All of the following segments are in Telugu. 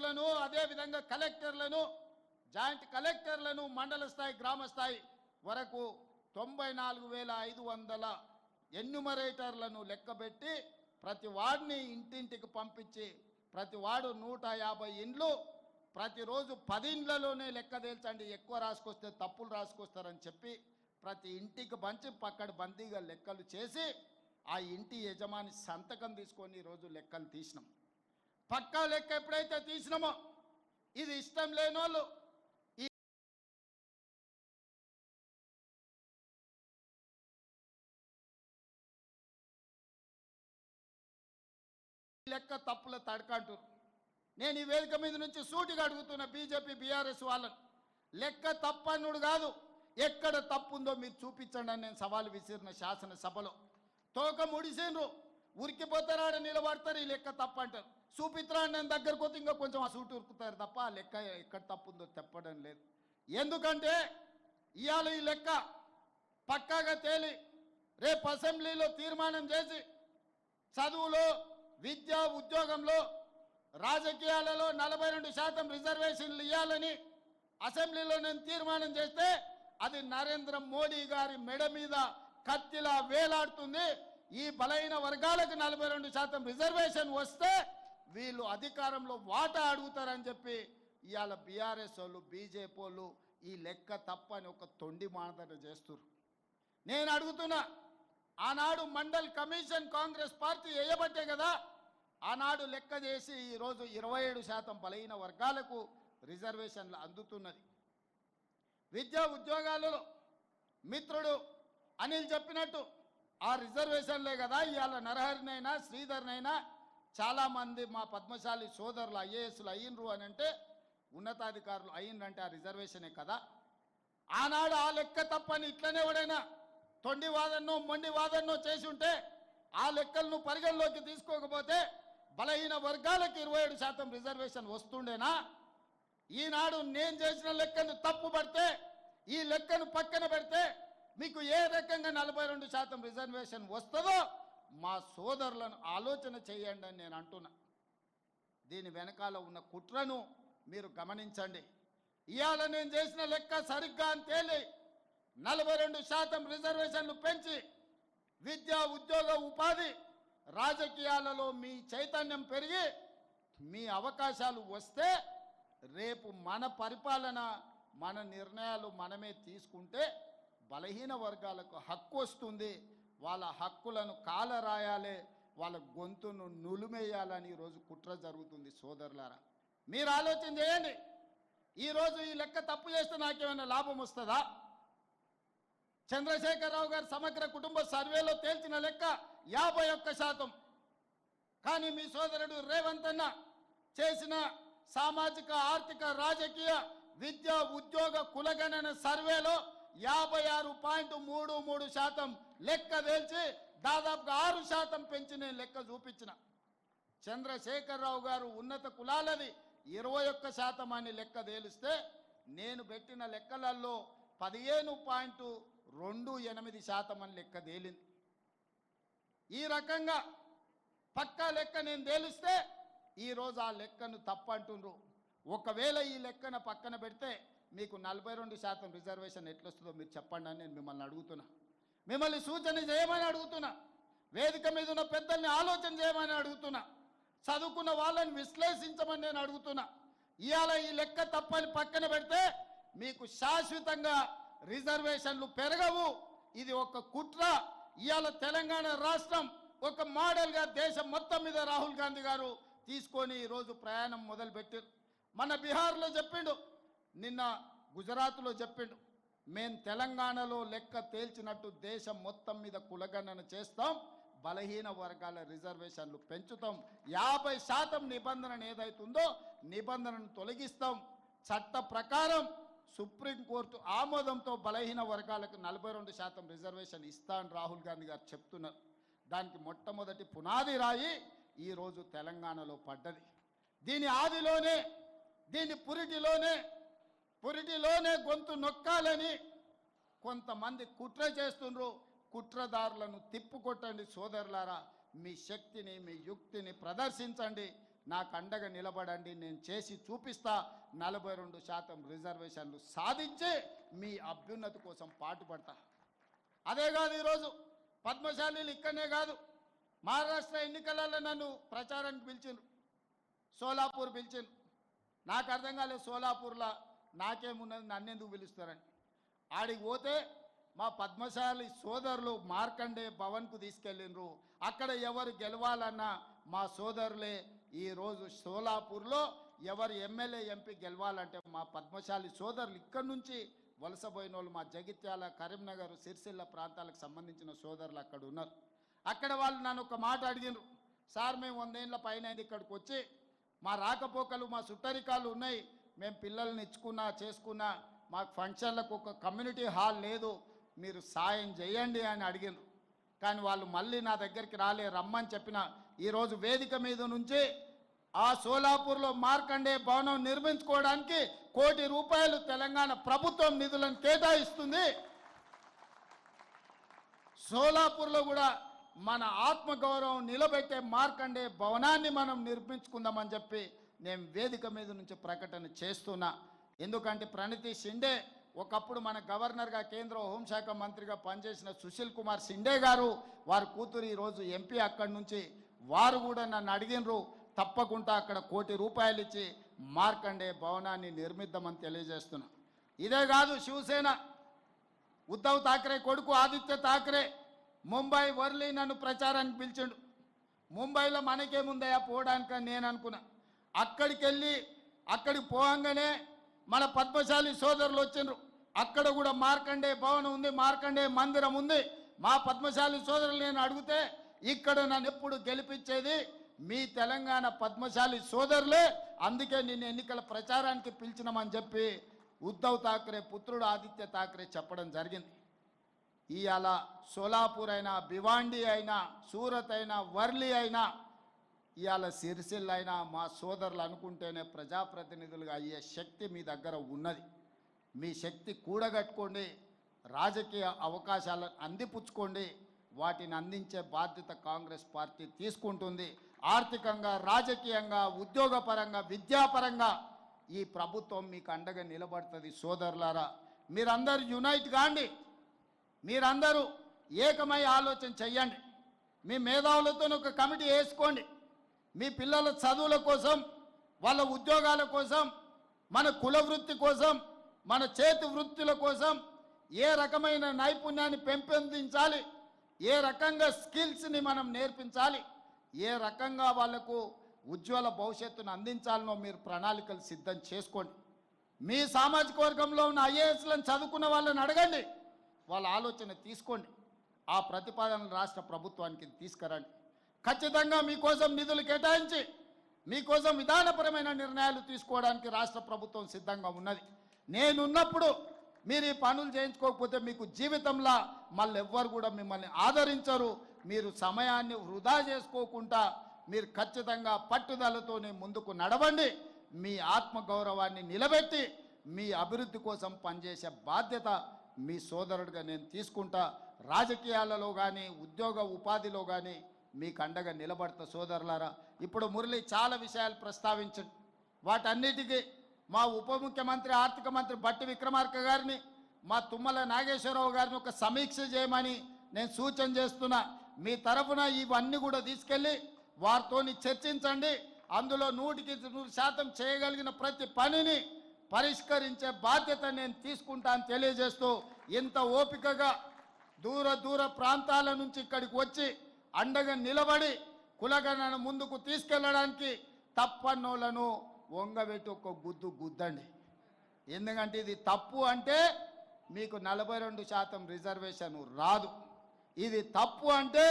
మంత్రులను అదేవిధంగా కలెక్టర్లను జాయింట్ కలెక్టర్లను మండల స్థాయి గ్రామ స్థాయి వరకు 94,500 ఎన్యూమరేటర్లను లెక్కబెట్టి ప్రతి వాడిని ఇంటింటికి పంపించి ప్రతి వాడు 150 ఇండ్లు ప్రతిరోజు 10 ఇండ్లలోనే లెక్క తేల్చండి, ఎక్కువ రాసుకొస్తే తప్పులు రాసుకొస్తారని చెప్పి ప్రతి ఇంటికి పంచి పక్కడి బందీగా లెక్కలు చేసి ఆ ఇంటి యజమాని సంతకం తీసుకొని ఈరోజు లెక్కలు తీసినాం. పక్కా లెక్క ఎప్పుడైతే తీసినామో ఇది ఇష్టం లేని వాళ్ళు ఈ లెక్క తప్పుల తడకంటారు. నేను ఈ వేదిక మీద నుంచి సూటిగా అడుగుతున్న బీజేపీ బీఆర్ఎస్ వాళ్ళను, లెక్క తప్పన్నుడు కాదు, ఎక్కడ తప్పుందో మీరు చూపించండి అని నేను సవాలు విసిరిన శాసనసభలో. తోక ముడిసిండ్రు, ఉరికిపోతారాడ నిలబడతారు, ఈ లెక్క తప్పు అంటారు. చూపిత్రా నేను దగ్గరకు పోతే ఇంకా కొంచెం ఆ సూటి ఉరుకుతారు తప్ప ఆ లెక్క ఎక్కడ తప్పుందో చెప్పడం లేదు. ఎందుకంటే ఇవాళ ఈ లెక్క పక్కాగా తేలి రేపు అసెంబ్లీలో తీర్మానం చేసి చదువులో విద్య ఉద్యోగంలో రాజకీయాలలో 42% రిజర్వేషన్లు ఇవ్వాలని అసెంబ్లీలో నేను తీర్మానం చేస్తే అది నరేంద్ర మోడీ గారి మెడ మీద కత్తిలా వేలాడుతుంది. ఈ బలైన వర్గాలకు 42% రిజర్వేషన్ వస్తే వీళ్ళు అధికారంలో వాటా అడుగుతారని చెప్పి ఇవాళ బీఆర్ఎస్ వాళ్ళు బీజేపీ వాళ్ళు ఈ లెక్క తప్పని ఒక తొండి మానదట చేస్తున్నారు. నేను అడుగుతున్నా, ఆనాడు మండల్ కమిషన్ కాంగ్రెస్ పార్టీ వేయబట్టే కదా ఆనాడు లెక్క చేసి ఈరోజు 27% బలహీన వర్గాలకు రిజర్వేషన్లు అందుతున్నది. విద్యా ఉద్యోగాలలో మిత్రుడు అనిల్ చెప్పినట్టు ఆ రిజర్వేషన్లే కదా ఇవాళ నరహరినైనా శ్రీధర్నైనా చాలామంది మా పద్మశాలి సోదరులు ఐఏఎస్లు అయ్యిండ్రు అని అంటే ఉన్నతాధికారులు అయ్యిండ్రంటే ఆ రిజర్వేషనే కదా. ఆనాడు ఆ లెక్క తప్పని ఇట్లనే ఎవడైనా తొండి వాదన్నో మొండి వాదన్నో చేసి ఉంటే ఆ లెక్కలను పరిగణలోకి తీసుకోకపోతే బలహీన వర్గాలకు 27% రిజర్వేషన్ వస్తుండేనా? ఈనాడు నేను చేసిన లెక్కను తప్పు పడితే ఈ లెక్కను పక్కన పెడితే మీకు ఏ రకంగా 42% రిజర్వేషన్ వస్తుందో మా సోదరులను ఆలోచన చేయండి అని నేను అంటున్నా. దీని వెనకాల ఉన్న కుట్రను మీరు గమనించండి. ఇవాళ నేను చేసిన లెక్క సరిగ్గా అని తేలి 42% రిజర్వేషన్లు పెంచి విద్య ఉద్యోగ ఉపాధి రాజకీయాలలో మీ చైతన్యం పెరిగి మీ అవకాశాలు వస్తే రేపు మన పరిపాలన మన నిర్ణయాలు మనమే తీసుకుంటే బలహీన వర్గాలకు హక్కు వస్తుంది. వాళ్ళ హక్కులను కాలరాయాలి, వాళ్ళ గొంతును నులిమేయాలని ఈరోజు కుట్ర జరుగుతుంది. సోదరులారా, మీరు ఆలోచన చేయండి. ఈరోజు ఈ లెక్క తప్పు చేస్తే నాకేమైనా లాభం వస్తుందా? చంద్రశేఖరరావు గారు సమగ్ర కుటుంబ సర్వేలో తేల్చిన లెక్క 51%. కానీ మీ సోదరుడు రేవంత్ అన్న చేసిన సామాజిక ఆర్థిక రాజకీయ విద్య ఉద్యోగ కులగణన సర్వేలో 56.33% లెక్క తేల్చి దాదాపుగా 6% పెంచి నేను లెక్క చూపించిన. చంద్రశేఖరరావు గారు ఉన్నత కులాలది 21% అని లెక్క తేలిస్తే నేను పెట్టిన లెక్కలలో 15.28% అని లెక్క తేలింది. ఈ రకంగా పక్కా లెక్క నేను తేలిస్తే ఈరోజు ఆ లెక్కను తప్పంటుండ్రు. ఒకవేళ ఈ లెక్కన పక్కన పెడితే మీకు 42% రిజర్వేషన్ ఎట్లొస్తుందో మీరు చెప్పండి అని నేను మిమ్మల్ని అడుగుతున్నా. మిమ్మల్ని సూచన చేయమని అడుగుతున్నా. వేదిక మీద ఉన్న పెద్దల్ని ఆలోచన చేయమని అడుగుతున్నా. చదువుకున్న వాళ్ళని విశ్లేషించమని నేను అడుగుతున్నా. ఇవాళ ఈ లెక్క తప్పని పక్కన పెడితే మీకు శాశ్వతంగా రిజర్వేషన్లు పెరగవు. ఇది ఒక కుట్ర. ఇవాళ తెలంగాణ రాష్ట్రం ఒక మోడల్గా దేశం మొత్తం మీద రాహుల్ గాంధీ గారు తీసుకొని ఈరోజు ప్రయాణం మొదలుపెట్టారు. మన బీహార్లో చెప్పిండు, నిన్న గుజరాత్లో చెప్పిండు, మేము తెలంగాణలో లెక్క తేల్చినట్టు దేశం మొత్తం మీద కులగణన చేస్తాం, బలహీన వర్గాల రిజర్వేషన్లు పెంచుతాం, 50% నిబంధన ఏదైతుందో నిబంధనను తొలగిస్తాం, చట్ట ప్రకారం సుప్రీంకోర్టు ఆమోదంతో బలహీన వర్గాలకు 42% రిజర్వేషన్ ఇస్తా అని రాహుల్ గాంధీ గారు చెప్తున్నారు. దానికి మొట్టమొదటి పునాది రాయి ఈరోజు తెలంగాణలో పడ్డది. దీని ఆదిలోనే దీని పురిటిలోనే గొంతు నొక్కాలని కొంతమంది కుట్ర చేస్తుండ్రు. కుట్రదారులను తిప్పుకొట్టండి సోదరులారా. మీ శక్తిని మీ యుక్తిని ప్రదర్శించండి. నాకు అండగా నిలబడండి, నేను చేసి చూపిస్తా. 42% రిజర్వేషన్లు సాధించి మీ అభ్యున్నతి కోసం పాటుపడతా. అదే కాదు, ఈరోజు పద్మశాలీలు ఇక్కడనే కాదు, మహారాష్ట్ర ఎన్నికలలో నన్ను ప్రచారానికి పిలిచిండ్రు, సోలాపూర్ పిలిచిండ్రు. నాకు అర్థం కాలేదు, సోలాపూర్లో నాకేమున్నది, నన్నెందుకు పిలుస్తారని. ఆడికి పోతే మా పద్మశాలి సోదరులు మార్కండే భవన్కు తీసుకెళ్ళిండ్రు. అక్కడ ఎవరు గెలవాలన్నా మా సోదరులే. ఈరోజు సోలాపూర్లో ఎవరు ఎమ్మెల్యే ఎంపీ గెలవాలంటే మా పద్మశాలి సోదరులు ఇక్కడి నుంచి వలసపోయిన వాళ్ళు, మా జగిత్యాల, కరీంనగర్, సిరిసిల్ల ప్రాంతాలకు సంబంధించిన సోదరులు అక్కడ ఉన్నారు. అక్కడ వాళ్ళు నన్ను ఒక మాట అడిగినారు, సార్ మేము 100 ఏళ్ళ పైన ఇక్కడికి వచ్చి మా రాకపోకలు, మా సుట్టరికాలు ఉన్నాయి, మేము పిల్లల్ని ఇచ్చుకున్నా చేసుకున్నా, మాకు ఫంక్షన్లకు ఒక కమ్యూనిటీ హాల్ లేదు, మీరు సాయం చేయండి అని అడిగినారు. కానీ వాళ్ళు మళ్ళీ నా దగ్గరికి రాలే, రమ్మని చెప్పిన. ఈరోజు వేదిక మీద నుంచి ఆ సోలాపూర్లో మార్కండే భవనం నిర్మించుకోవడానికి ₹1 కోటి తెలంగాణ ప్రభుత్వం నిధులను కేటాయిస్తుంది. సోలాపూర్లో కూడా మన ఆత్మగౌరవం నిలబెట్టే మార్కండే భవనాన్ని మనం నిర్మించుకుందామని చెప్పి నేను వేదిక మీద నుంచి ప్రకటన చేస్తున్నా. ఎందుకంటే ప్రణతి షిండే ఒకప్పుడు మన గవర్నర్గా, కేంద్ర హోంశాఖ మంత్రిగా పనిచేసిన సుశీల్ కుమార్ షిండే గారు, వారి కూతురు ఈరోజు ఎంపీ అక్కడి నుంచి, వారు కూడా నన్ను అడిగినరు, తప్పకుండా అక్కడ ₹1 కోటి ఇచ్చి మార్కండే భవనాన్ని నిర్మిద్దామని తెలియజేస్తున్నా. ఇదే కాదు, శివసేన ఉద్ధవ్ ఠాక్రే కొడుకు ఆదిత్య ఠాక్రే ముంబై, వర్లీ నన్ను ప్రచారానికి పిలిచిండు. ముంబైలో మనకేముందయా పోవడానికని నేను అనుకున్నా. అక్కడికి పోగానే మన పద్మశాలి సోదరులు వచ్చిండ్రు. అక్కడ కూడా మార్కండే భవనం ఉంది, మార్కండే మందిరం ఉంది. మా పద్మశాలి సోదరులు నేను అడిగితే, ఇక్కడ నన్ను ఎప్పుడు గెలిపించేది మీ తెలంగాణ పద్మశాలి సోదరులే, అందుకే నిన్ను ఎన్నికల ప్రచారానికి పిలిచినామని చెప్పి ఉద్ధవ్ ఠాక్రే పుత్రుడు ఆదిత్య ఠాక్రే చెప్పడం జరిగింది. ఇవాళ సోలాపూర్ అయినా, భివాండి అయినా, సూరత్ అయినా, వర్లీ అయినా, ఇవాళ సిరిసిల్ల అయినా మా సోదరులు అనుకుంటేనే ప్రజాప్రతినిధులుగా అయ్యే శక్తి మీ దగ్గర ఉన్నది. మీ శక్తి కూడగట్టుకోండి, రాజకీయ అవకాశాలను అందిపుచ్చుకోండి. వాటిని అందించే బాధ్యత కాంగ్రెస్ పార్టీ తీసుకుంటుంది. ఆర్థికంగా, రాజకీయంగా, ఉద్యోగపరంగా, విద్యాపరంగా ఈ ప్రభుత్వం మీకు అండగా నిలబడుతుంది. సోదరులారా, మీరందరూ యునైట్ కాండి, మీరందరూ ఏకమై ఆలోచన చెయ్యండి. మీ మేధావులతో ఒక కమిటీ వేసుకోండి. మీ పిల్లల చదువుల కోసం, వాళ్ళ ఉద్యోగాల కోసం, మన కుల వృత్తి కోసం, మన చేతి వృత్తుల కోసం ఏ రకమైన నైపుణ్యాన్ని పెంపొందించాలి, ఏ రకంగా స్కిల్స్ని మనం నేర్పించాలి, ఏ రకంగా వాళ్లకు ఉజ్వల భవిష్యత్తును అందించాలనో మీరు ప్రణాళికలు సిద్ధం చేసుకోండి. మీ సామాజిక వర్గంలో ఉన్న ఐఏఎస్లను చదువుకున్న వాళ్ళని అడగండి, వాళ్ళ ఆలోచన తీసుకోండి. ఆ ప్రతిపాదనలు రాష్ట్ర ప్రభుత్వానికి తీసుకురండి. ఖచ్చితంగా మీకోసం నిధులు కేటాయించి మీకోసం విధానపరమైన నిర్ణయాలు తీసుకోవడానికి రాష్ట్ర ప్రభుత్వం సిద్ధంగా ఉన్నది. నేనున్నప్పుడు మీరు ఈ పనులు చేయించుకోకపోతే మీకు జీవితంలో మళ్ళీ ఎవ్వరు కూడా మిమ్మల్ని ఆదరించరు. మీరు సమయాన్ని వృధా చేసుకోకుండా మీరు ఖచ్చితంగా పట్టుదలతోనే ముందుకు నడవండి. మీ ఆత్మగౌరవాన్ని నిలబెట్టి మీ అభివృద్ధి కోసం పనిచేసే బాధ్యత మీ సోదరుడిగా నేను తీసుకుంటా. రాజకీయాలలో కానీ, ఉద్యోగ ఉపాధిలో కానీ మీకు అండగా నిలబడతా. సోదరులారా, ఇప్పుడు మురళి చాలా విషయాలు ప్రస్తావించండి. వాటన్నిటికీ మా ఉప ముఖ్యమంత్రి, ఆర్థిక మంత్రి బట్టి విక్రమార్క గారిని, మా తుమ్మల నాగేశ్వరరావు గారిని ఒక సమీక్ష చేయమని నేను సూచన చేస్తున్నా. మీ తరఫున ఇవన్నీ కూడా తీసుకెళ్ళి వారితో చర్చించండి. అందులో 100% చేయగలిగిన ప్రతి పనిని పరిష్కరించే బాధ్యత నేను తీసుకుంటాను తెలియజేస్తూ, ఇంత ఓపికగా దూర ప్రాంతాల నుంచి ఇక్కడికి వచ్చి అండగా నిలబడి కులగణను ముందుకు తీసుకెళ్ళడానికి తప్పన్నోళ్లను వంగబెట్టి ఒక గుద్దండి. ఎందుకంటే ఇది తప్పు అంటే మీకు 42% రిజర్వేషన్ రాదు. ఇది తప్పు అంటే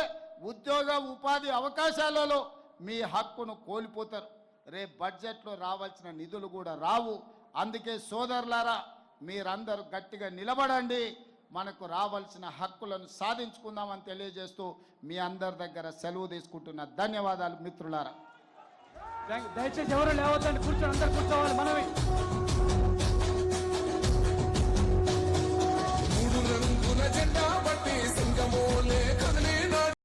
ఉద్యోగ ఉపాధి అవకాశాలలో మీ హక్కును కోల్పోతారు. రేపు బడ్జెట్లో రావాల్సిన నిధులు కూడా రావు. అందుకే సోదరులారా, మీరందరూ గట్టిగా నిలబడండి, మనకు రావాల్సిన హక్కులను సాధించుకుందామని తెలియజేస్తూ మీ అందరి దగ్గర సెలవు తీసుకుంటున్న. ధన్యవాదాలు మిత్రులారా. దయచేసి ఎవరు లేవద్దండి, కూర్చొని అందరు కూర్చోవాలి. మనమే 3 రంగుల జెండా పట్టి సింగమోలే